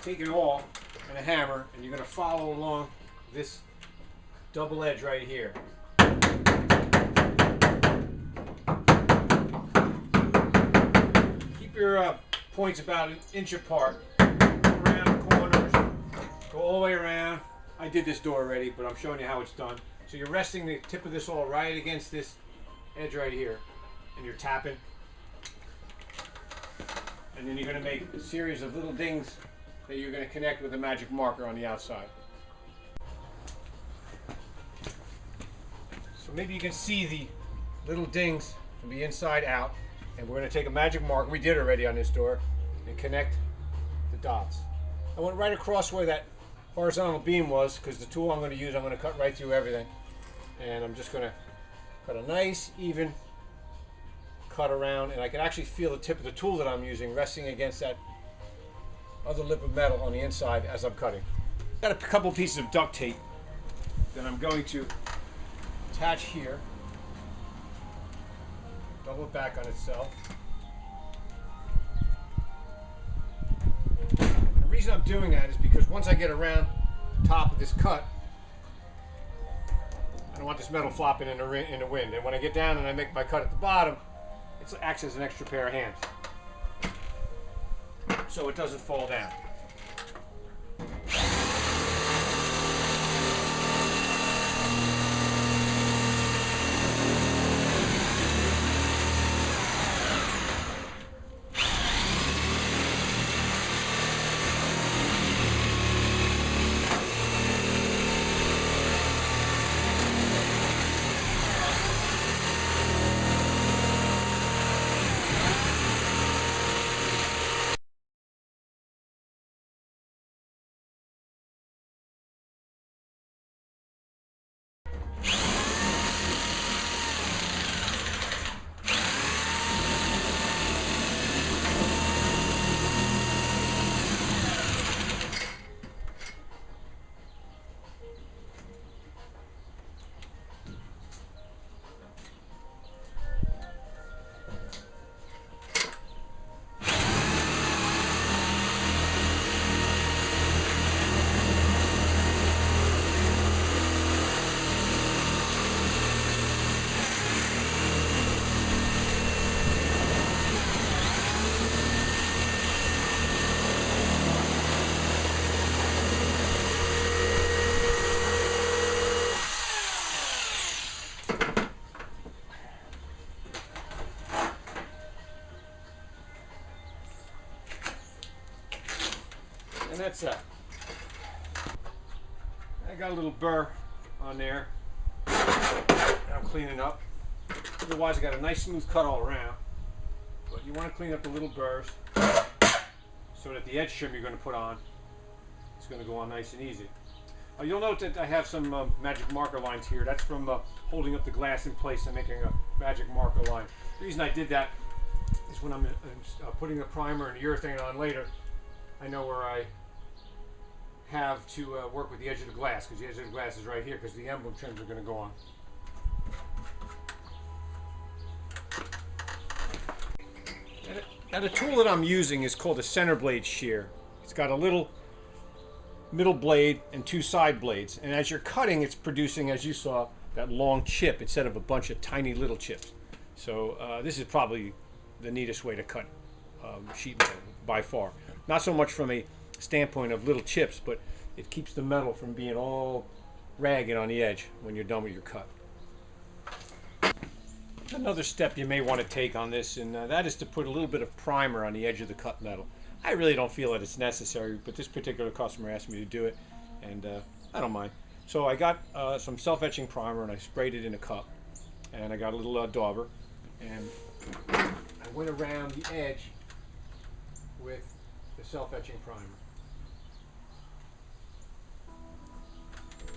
take an awl and a hammer, and you're going to follow along this double edge right here. Keep your points about an inch apart. Around the corners, go all the way around. I did this door already, but I'm showing you how it's done. So you're resting the tip of this awl right against this edge right here, and you're tapping. And then you're going to make a series of little dings that you're going to connect with a magic marker on the outside. So maybe you can see the little dings from the inside out, and we're going to take a magic marker, we did already on this door, and connect the dots. I went right across where that horizontal beam was, because the tool I'm going to use, I'm going to cut right through everything. And I'm just going to cut a nice even cut around, and I can actually feel the tip of the tool that I'm using resting against that other lip of metal on the inside as I'm cutting. Got a couple pieces of duct tape that I'm going to attach here. Double it back on itself. The reason I'm doing that is because once I get around the top of this cut, I don't want this metal flopping in the wind. And when I get down and I make my cut at the bottom, it acts as an extra pair of hands, so it doesn't fall down. And that's that. I got a little burr on there that I'm cleaning up. Otherwise I got a nice smooth cut all around. But you want to clean up the little burrs so that the edge trim you're going to put on is going to go on nice and easy. You'll note that I have some magic marker lines here. That's from holding up the glass in place and making a magic marker line. The reason I did that is when I'm putting the primer and the urethane on later, I know where I have to work with the edge of the glass, because the edge of the glass is right here, because the emblem trims are going to go on. Now the tool that I'm using is called a center blade shear. It's got a little middle blade and two side blades, and as you're cutting, it's producing, as you saw, that long chip instead of a bunch of tiny little chips. So this is probably the neatest way to cut sheet metal by far. Not so much from a standpoint of little chips, but it keeps the metal from being all ragged on the edge when you're done with your cut. Another step you may want to take on this, and that is to put a little bit of primer on the edge of the cut metal. I really don't feel that it's necessary, but this particular customer asked me to do it, and I don't mind. So I got some self-etching primer, and I sprayed it in a cup, and I got a little dauber, and I went around the edge with the self-etching primer.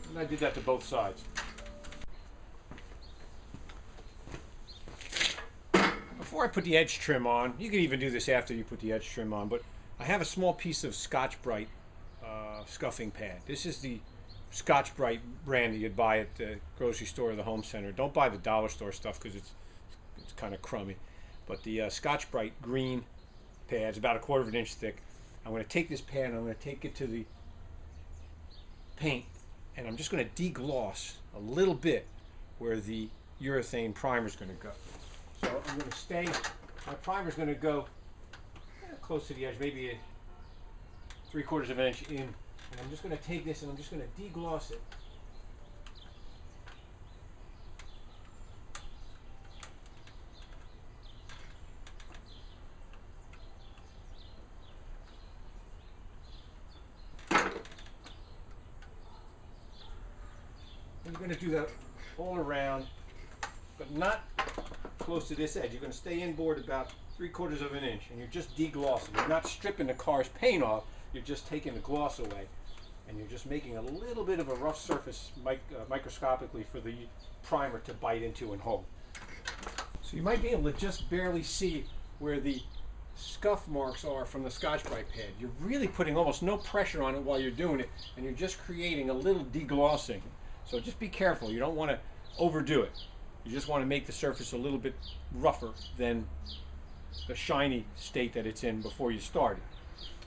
And I did that to both sides. Before I put the edge trim on, you can even do this after you put the edge trim on, but I have a small piece of Scotch-Brite scuffing pad. This is the Scotch-Brite brand that you'd buy at the grocery store or the home center. Don't buy the dollar store stuff because it's kind of crummy. But the Scotch-Brite green pad's about 1/4 of an inch thick. I'm going to take this pad and I'm going to take it to the paint, and I'm just going to degloss a little bit where the urethane primer is going to go. So I'm going to stay, my primer is going to go close to the edge, maybe a 3/4 of an inch in, and I'm just going to take this and I'm just going to degloss it. And you're going to do that all around, but not close to this edge. You're going to stay inboard about 3/4 of an inch, and you're just deglossing. You're not stripping the car's paint off, you're just taking the gloss away, and you're just making a little bit of a rough surface microscopically for the primer to bite into and hold. So you might be able to just barely see where the scuff marks are from the Scotch-Brite pad. You're really putting almost no pressure on it while you're doing it, and you're just creating a little deglossing. So just be careful. You don't want to overdo it. You just want to make the surface a little bit rougher than the shiny state that it's in before you start it.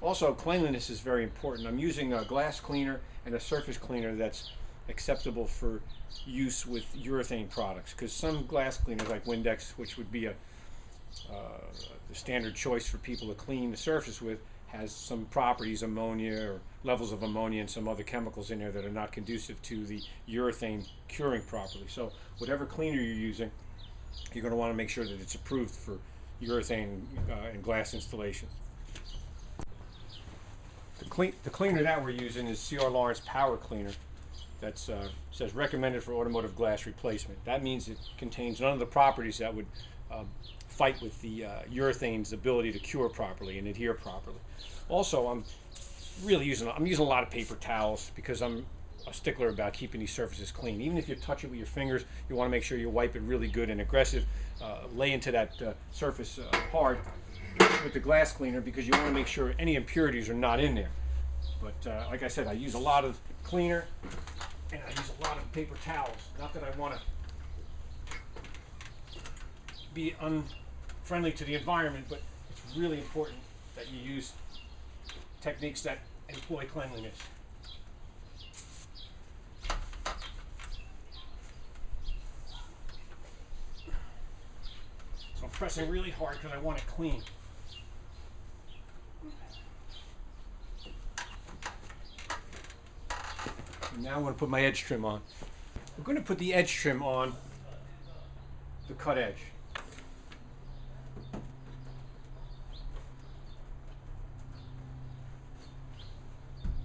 Also, cleanliness is very important. I'm using a glass cleaner and a surface cleaner that's acceptable for use with urethane products, because some glass cleaners like Windex, which would be the standard choice for people to clean the surface with, has some properties, ammonia or levels of ammonia and some other chemicals in there that are not conducive to the urethane curing properly. So whatever cleaner you're using, you're going to want to make sure that it's approved for urethane and glass installations. The cleaner that we're using is C.R. Lawrence Power Cleaner. That says recommended for automotive glass replacement. That means it contains none of the properties that would fight with the urethane's ability to cure properly and adhere properly. Also, I'm using a lot of paper towels because I'm a stickler about keeping these surfaces clean. Even if you touch it with your fingers, you want to make sure you wipe it really good and aggressive. Lay into that surface hard with the glass cleaner, because you want to make sure any impurities are not in there. But like I said, I use a lot of cleaner and I use a lot of paper towels. Not that I want to be unfriendly to the environment, but it's really important that you use techniques that employ cleanliness. So I'm pressing really hard because I want it clean. And now I'm going to put my edge trim on. I'm going to put the edge trim on the cut edge.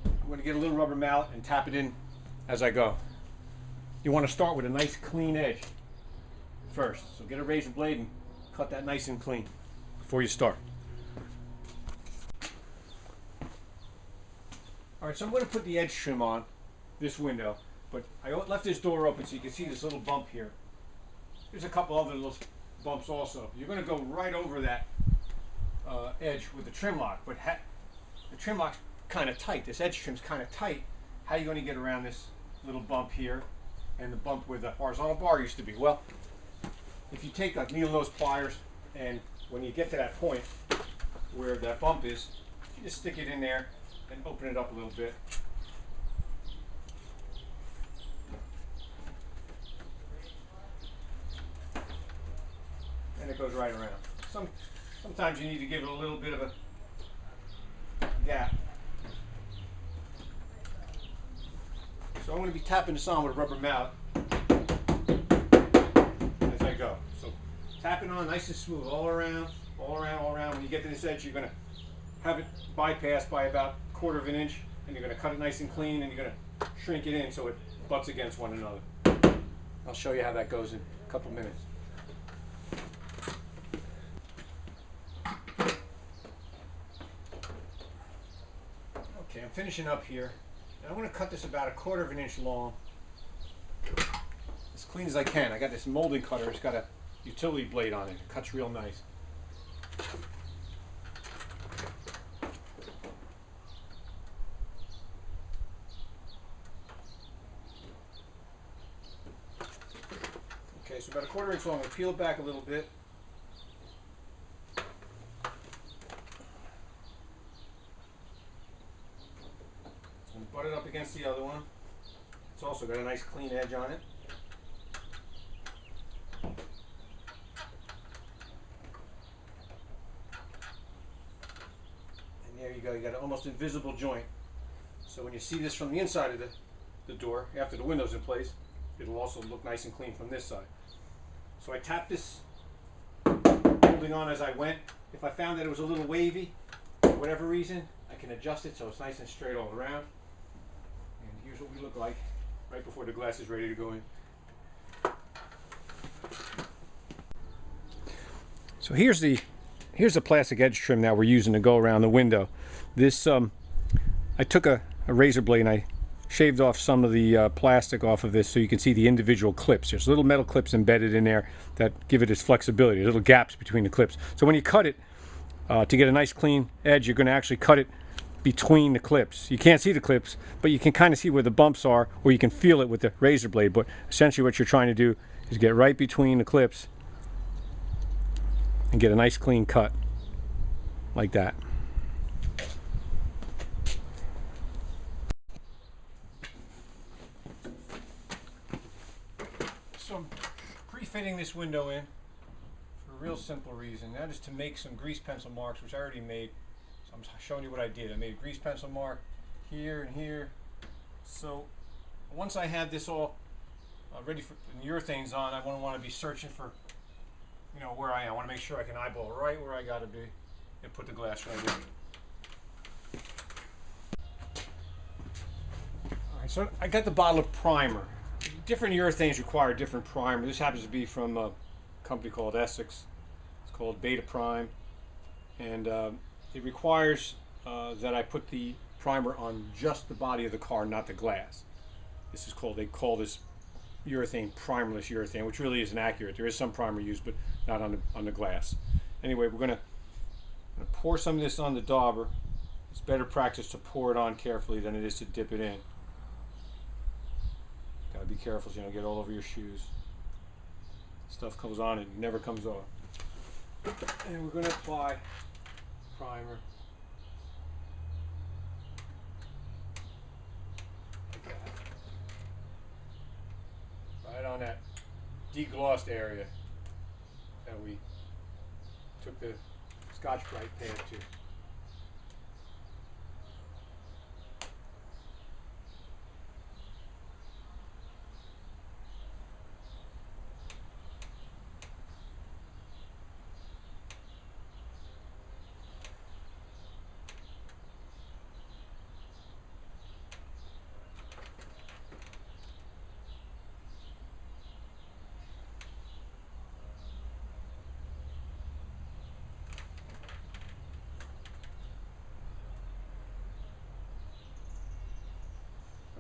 I'm going to get a little rubber mallet and tap it in as I go. You want to start with a nice clean edge first. So get a razor blade and cut that nice and clean before you start. Alright, so I'm going to put the edge trim on this window, but I left this door open so you can see this little bump here. There's a couple other little bumps also. You're going to go right over that edge with the trim lock, but the trim lock's kind of tight. This edge trim's kind of tight. How are you going to get around this little bump here and the bump where the horizontal bar used to be? Well, if you take like needle nose pliers, and when you get to that point where that bump is, you just stick it in there and open it up a little bit. And it goes right around. Sometimes you need to give it a little bit of a gap. So I'm going to be tapping this on with a rubber mallet as I go. So tapping on nice and smooth all around, all around, all around. When you get to this edge, you're going to have it bypassed by about 1/4 of an inch, and you're going to cut it nice and clean, and you're going to shrink it in so it butts against one another. I'll show you how that goes in a couple minutes. Okay, I'm finishing up here. And I'm going to cut this about 1/4 of an inch long, as clean as I can. I got this molding cutter. It's got a utility blade on it. It cuts real nice. Okay, so about 1/4 inch long. I'll peel it back a little bit. it up against the other one. It's also got a nice clean edge on it. And there you go, you got an almost invisible joint. So when you see this from the inside of the door, after the window's in place, it'll also look nice and clean from this side. So I tapped this, holding on as I went. If I found that it was a little wavy, for whatever reason, I can adjust it so it's nice and straight all around. And here's what we look like right before the glass is ready to go in. So here's the plastic edge trim that we're using to go around the window. This I took a razor blade and I shaved off some of the plastic off of this so you can see the individual clips. There's little metal clips embedded in there that give it its flexibility, little gaps between the clips. So when you cut it, to get a nice clean edge, you're going to actually cut it between the clips. You can't see the clips, but you can kind of see where the bumps are, or you can feel it with the razor blade. But essentially what you're trying to do is get right between the clips and get a nice clean cut like that. So I'm pre-fitting this window in for a real simple reason. That is to make some grease pencil marks, which I already made. So I'm showing you what I did. I made a grease pencil mark here and here. So once I had this all ready for the urethanes on, I won't want to be searching for, you know, where I am. I want to make sure I can eyeball right where I got to be and put the glass right in. Alright, so I got the bottle of primer. Different urethanes require different primer. This happens to be from a company called Essex. It's called Beta Prime. And it requires that I put the primer on just the body of the car, not the glass. This is called, they call this urethane primerless urethane, which really isn't accurate. There is some primer used, but not on the glass. Anyway, we're gonna pour some of this on the dauber. It's better practice to pour it on carefully than it is to dip it in. Gotta be careful so you don't get all over your shoes. Stuff comes on and never comes off. And we're gonna apply primer. Like that. Right on that deglossed area that we took the Scotch-Brite pad to.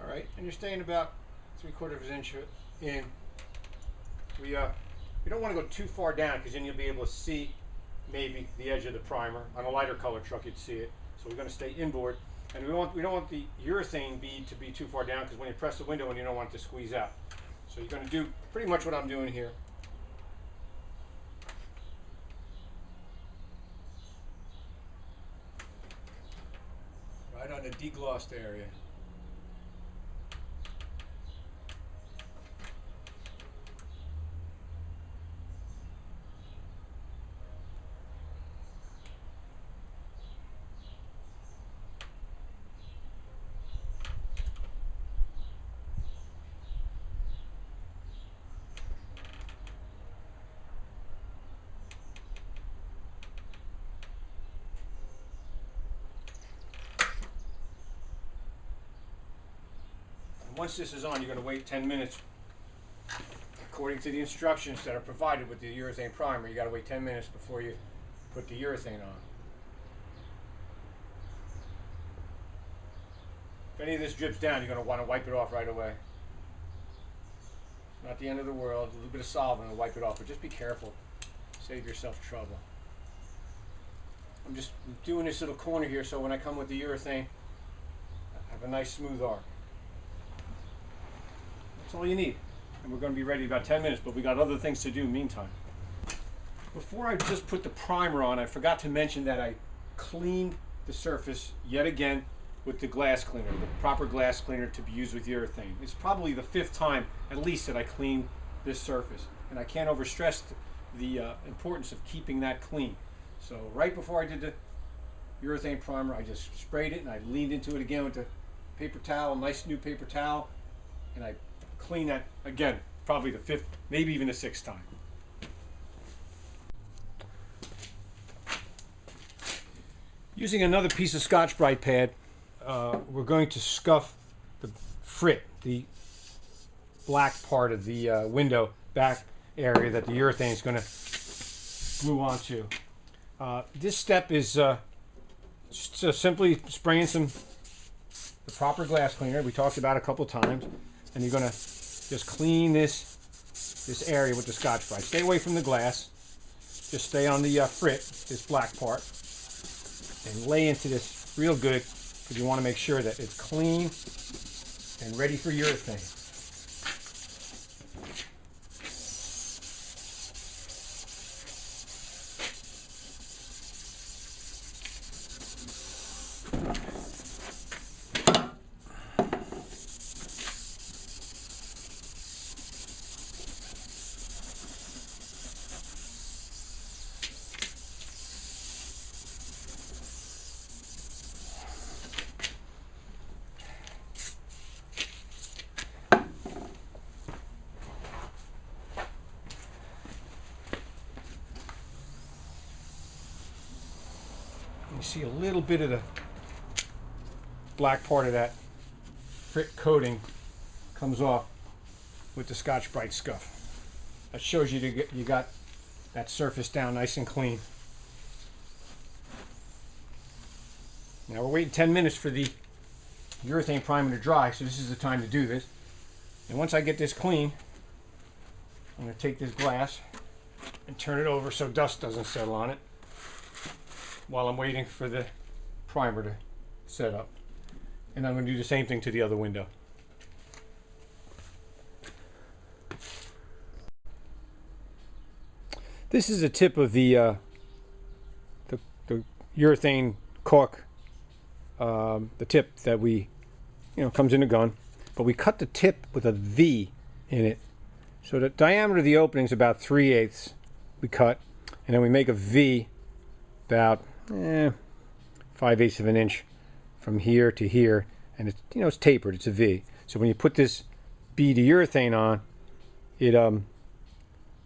Alright, and you're staying about 3/4 of an inch in. We don't want to go too far down because then you'll be able to see maybe the edge of the primer. On a lighter color truck you'd see it. So we're going to stay inboard. And we don't want the urethane bead to be too far down because when you press the window and you don't want it to squeeze out. So you're going to do pretty much what I'm doing here. Right on the deglossed area. Once this is on, you're going to wait 10 minutes. According to the instructions that are provided with the urethane primer, you got to wait 10 minutes before you put the urethane on. If any of this drips down, you're going to want to wipe it off right away. Not the end of the world. A little bit of solvent will wipe it off, but just be careful. Save yourself trouble. I'm just doing this little corner here so when I come with the urethane, I have a nice smooth arc. That's all you need. And we're going to be ready in about 10 minutes, but we got other things to do meantime. Before I just put the primer on, I forgot to mention that I cleaned the surface yet again with the glass cleaner, the proper glass cleaner to be used with urethane. It's probably the 5th time at least that I clean this surface, and I can't overstress the importance of keeping that clean. So right before I did the urethane primer, I just sprayed it and I leaned into it again with the paper towel, nice new paper towel, and I clean that again, probably the 5th, maybe even the 6th time. Using another piece of Scotch-Brite pad, we're going to scuff the frit, the black part of the window back area that the urethane is going to glue onto. This step is just simply spraying the proper glass cleaner we talked about a couple times, and you're going to just clean this area with the Scotch-Brite. Stay away from the glass. Just stay on the frit, this black part, and lay into this real good, because you want to make sure that it's clean and ready for urethane. You see a little bit of the black part of that frit coating comes off with the Scotch-Brite scuff. That shows you you got that surface down nice and clean. Now we're waiting 10 minutes for the urethane primer to dry, so this is the time to do this. And once I get this clean, I'm going to take this glass and turn it over so dust doesn't settle on it while I'm waiting for the primer to set up. And I'm going to do the same thing to the other window. This is a tip of the urethane caulk, the tip that comes in a gun, but we cut the tip with a V in it. So the diameter of the opening is about 3/8 we cut, and then we make a V about 5/8 of an inch from here to here, and it's tapered. It's a V. So when you put this bead of urethane on, it got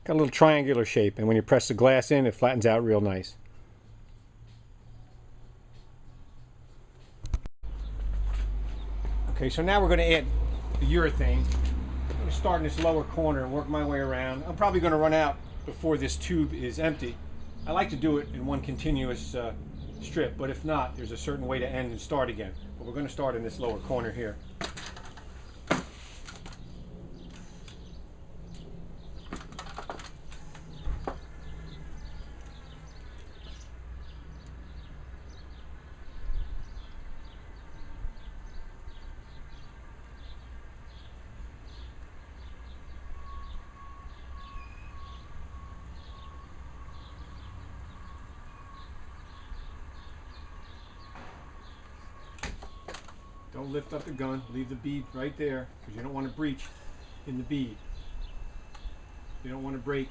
a little triangular shape, and when you press the glass in, it flattens out real nice. Okay, so now we're going to add the urethane. I'm going to start in this lower corner and work my way around. I'm probably going to run out before this tube is empty. I like to do it in one continuous strip, but if not, there's a certain way to end and start again. But we're going to start in this lower corner here. Don't lift up the gun, leave the bead right there, because you don't want to breach in the bead. You don't want to break.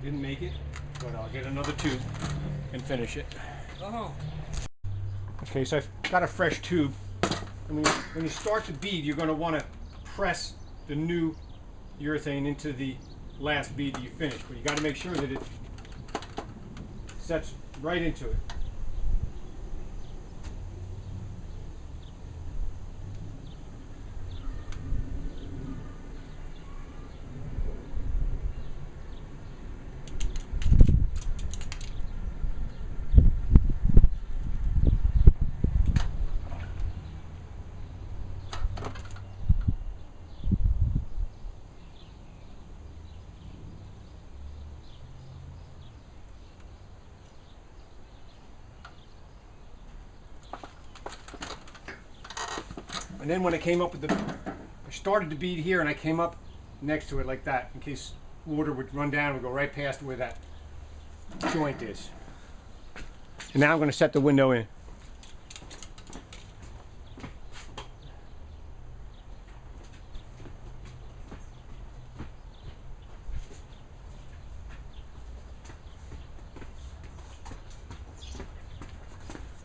Didn't make it, but I'll get another tube and finish it. Oh. Okay, so I've got a fresh tube. And when you start the bead, you're going to want to press the new urethane into the last bead that you finished, but you got to make sure that it sets right into it. And then when I came up with I started the bead here and I came up next to it like that in case water would run down and go right past where that joint is. And now I'm going to set the window in.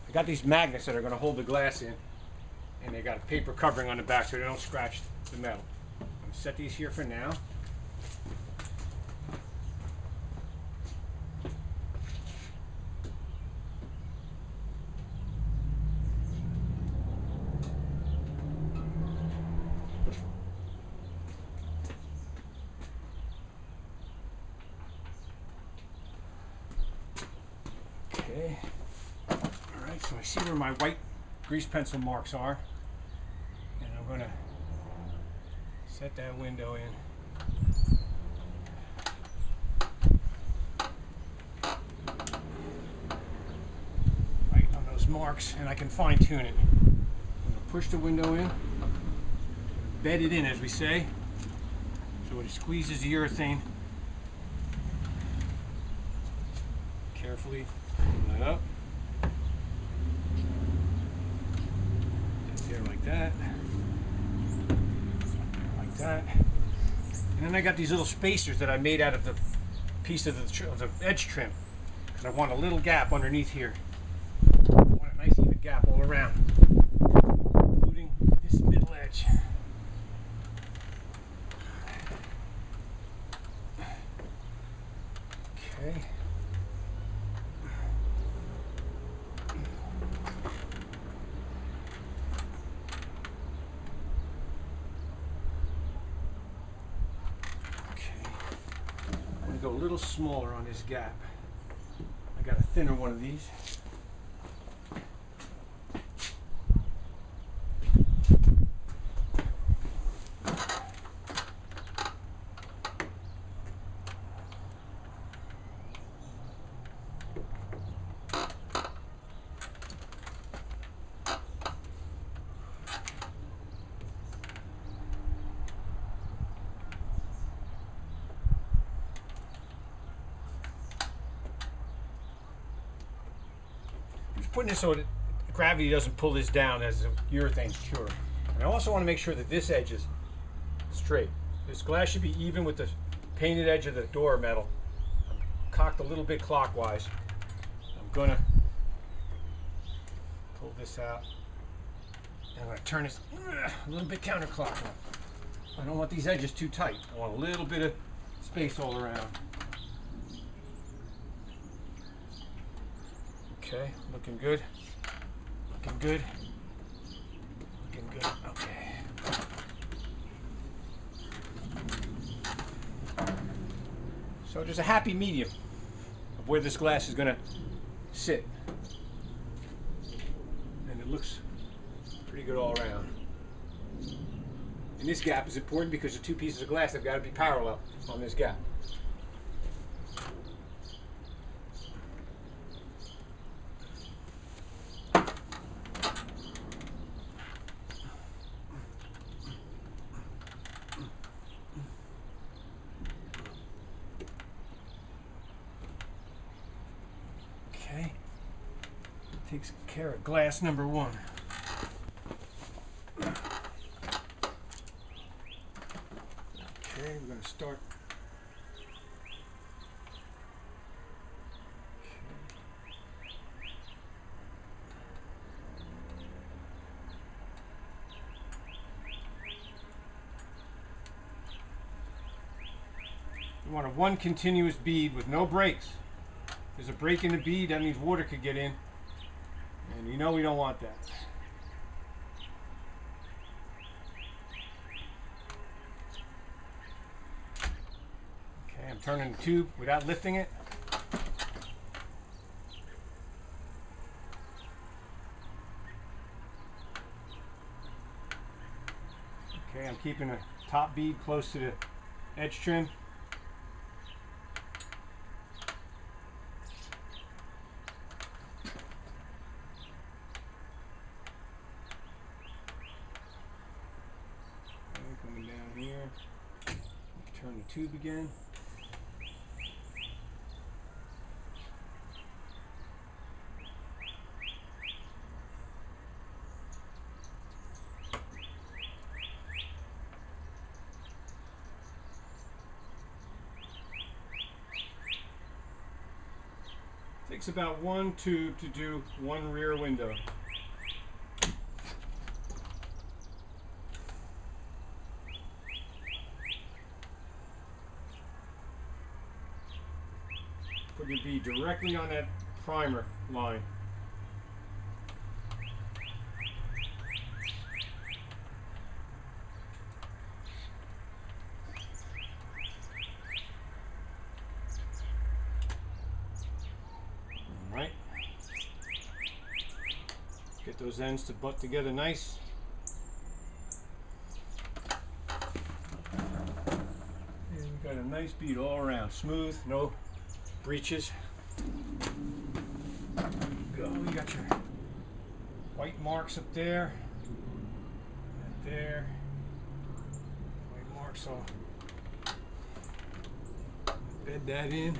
I got these magnets that are going to hold the glass in, and they got a paper covering on the back so they don't scratch the metal. I'm going to set these here for now. Okay. Alright, so I see where my white grease pencil marks are. And I'm going to set that window in. Right on those marks, and I can fine tune it. I'm going to push the window in, bed it in as we say, so it squeezes the urethane. Carefully open that up. Just there like that. Like that. And then I got these little spacers that I made out of the piece of the edge trim, because I want a little gap underneath here. I want a nice even gap all around, including this middle edge. Okay. Go a little smaller on this gap. I got a thinner one of these. Putting this so that gravity doesn't pull this down as the urethane's cure. And I also want to make sure that this edge is straight. This glass should be even with the painted edge of the door metal. I'm cocked a little bit clockwise. I'm gonna pull this out. And I'm gonna turn this a little bit counterclockwise. I don't want these edges too tight. I want a little bit of space all around. Okay, looking good. Looking good. Looking good. Okay. So there's a happy medium of where this glass is going to sit. And it looks pretty good all around. And this gap is important because the two pieces of glass have got to be parallel on this gap. Okay, takes care of glass number one. Okay, we're going to start You want a one continuous bead with no breaks. If there's a break in the bead, that means water could get in. And you know we don't want that. Okay, I'm turning the tube without lifting it. Okay, I'm keeping the top bead close to the edge trim. Coming down here, turn the tube again. Takes about one tube to do one rear window. Put your bead directly on that primer line. All right. Get those ends to butt together nice. And you've got a nice bead all around, smooth, no breaches. Go, you got your white marks up there, and there. White marks, so bed that in.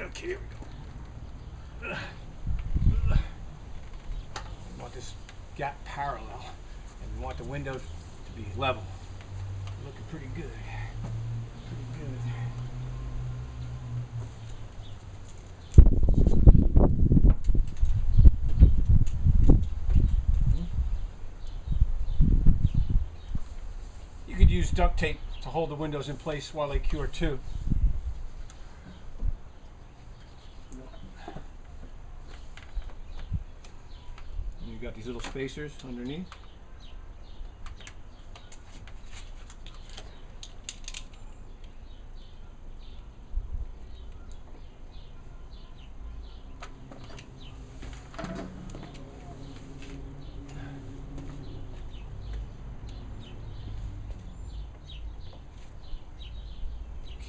Okay, here we go. We want this gap parallel, and we want the windows to be level. Looking pretty good. You could use duct tape to hold the windows in place while they cure too. You've got these little spacers underneath.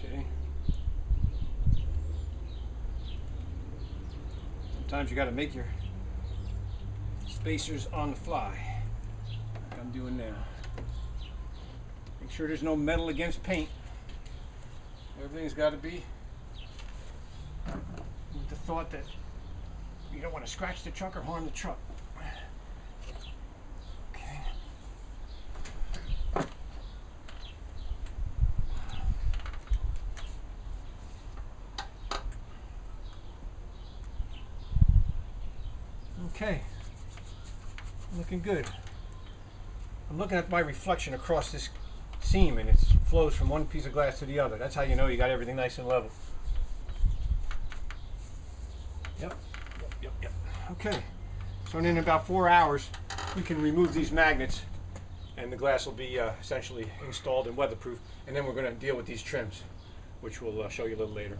Okay. Sometimes you got to make your spacers on the fly, like I'm doing now. Make sure there's no metal against paint. Everything's got to be with the thought that you don't want to scratch the truck or harm the truck. Okay. Okay. Looking good. I'm looking at my reflection across this seam, and it flows from one piece of glass to the other. That's how you know you got everything nice and level. Yep. Okay. So in about 4 hours, we can remove these magnets, and the glass will be essentially installed and weatherproof. And then we're going to deal with these trims, which we'll show you a little later.